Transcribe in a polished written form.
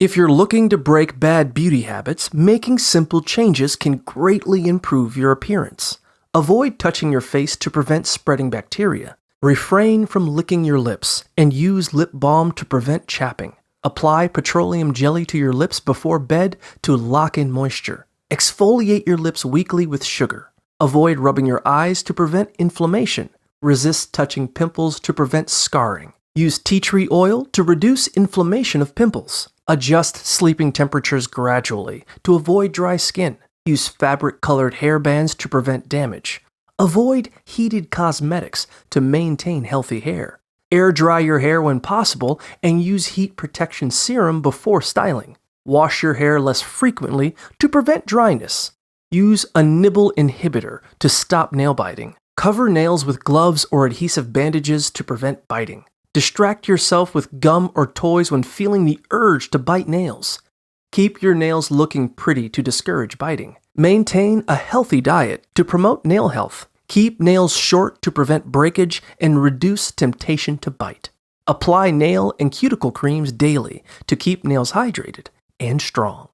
If you're looking to break bad beauty habits, making simple changes can greatly improve your appearance. Avoid touching your face to prevent spreading bacteria. Refrain from licking your lips and use lip balm to prevent chapping. Apply petroleum jelly to your lips before bed to lock in moisture. Exfoliate your lips weekly with sugar. Avoid rubbing your eyes to prevent inflammation. Resist touching pimples to prevent scarring. Use tea tree oil to reduce inflammation of pimples. Adjust sleeping temperatures gradually to avoid dry skin. Use fabric-colored hairbands to prevent damage. Avoid heated cosmetics to maintain healthy hair. Air dry your hair when possible and use heat protection serum before styling. Wash your hair less frequently to prevent dryness. Use a nibble inhibitor to stop nail biting. Cover nails with gloves or adhesive bandages to prevent biting. Distract yourself with gum or toys when feeling the urge to bite nails. Keep your nails looking pretty to discourage biting. Maintain a healthy diet to promote nail health. Keep nails short to prevent breakage and reduce temptation to bite. Apply nail and cuticle creams daily to keep nails hydrated and strong.